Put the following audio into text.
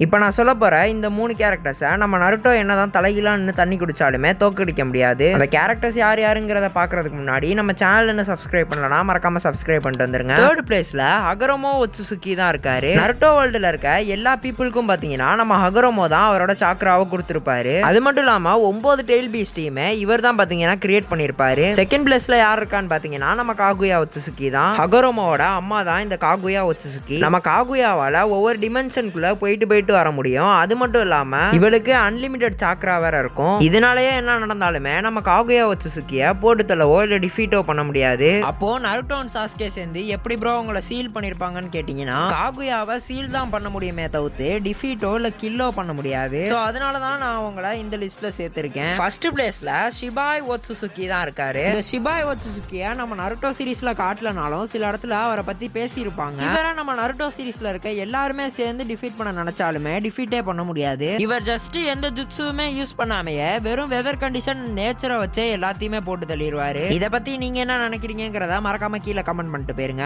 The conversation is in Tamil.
இப்போ நான் சொல்ல போகிற இந்த 3 கேரக்டர்ஸை நம்ம நருட்டோ என்னதான் தலையிலான்னு தண்ணி குடிச்சாலுமே தோக்கடிக்க முடியாது. அந்த கேரக்டர்ஸ் யார் யாருங்கிறத பார்க்கறதுக்கு முன்னாடி நம்ம சேனல் என்ன சப்ஸ்கிரைப் பண்ணலனா மறக்காம சப்ஸ்கிரைப் பண்ணிட்டு வந்துருங்க. தேர்ட் பிளேஸ்ல ஹகரோமோ ஒட்சுசுகி தான் இருக்காரு. நருட்டோ வேர்ல்டுல இருக்க எல்லா பீப்புளுக்கும் பார்த்தீங்கன்னா நம்ம ஹகரோமோ தான் அவரோட சாக்ராவை கொடுத்துருப்பாரு. அது மட்டும் இல்லாம 9 டெயில் பீஸ்டையுமே இவர் தான் பார்த்தீங்கன்னா கிரியேட் பண்ணியிருப்பாரு. செகண்ட் பிளேஸ்ல யார் இருக்கான்னு பார்த்தீங்கன்னா நம்ம காகுயா ஒட்சுசுகி தான். ஹகரோமோட அம்மா தான் இந்த காகுயா ஒட்சுசுகி. நம்ம காகுயாவால ஒவ்வொரு டிமென்ஷனுக்குள்ள போயிட்டு வர முடியும். அது மட்டும் இல்லாம இவளுக்கு அன்லிமிட்டெட் சாக்ரா வேற இருக்கும். இதனாலேயே என்ன நடந்தாலுமே நம்ம காகுயா ஒட்சுசுகிய போட்டு தள்ளவோ இல்ல டிஃபீட்டோ பண்ண முடியாது. அப்போ நருட்டோ அண்ட் சாஸ்கே சேர்ந்து எப்படி ப்ரோ உங்களை சீல் பண்ணிருப்பாங்கன்னு கேட்டீங்கன்னா காகுயாவை சீல் தான் பண்ண முடியுமே தவிர்த்து டிஃபீட்டோ இல்ல கில்லோ பண்ண முடியாது. சோ அதனாலதான் நான் உங்களை இந்த லிஸ்ட்ல சேர்த்திருக்கேன். ஃபர்ஸ்ட் பிளேஸ்ல ஷிபாய் ஒட்சுசுகி தான் இருக்காரு. இந்த ஷிபாய் ஒட்சுசுகிய நம்ம நருட்டோ சீரிஸ்ல காட்டலனாலும் சில இடத்துல அவரை பத்தி பேசியிருப்பாங்க. இவரை நம்ம நருட்டோ சீரிஸ்ல இருக்க எல்லாருமே சேர்ந்து டிஃபீட் பண்ண நினைச்சாலுமே டிஃபீட்டே பண்ண முடியாது. இவர் ஜஸ்ட் எந்த ஜுட்சுமே யூஸ் பண்ணாமையே வெறும் வெதர் கண்டிஷன் நேச்சரை வச்சே எல்லாத்தையுமே போட்டு தள்ளிடுவாரு. இதை பத்தி நீங்க என்ன நினைக்கிறீங்கிறத மறக்காம கீழே கமெண்ட் பண்ணிட்டு போயிருங்க.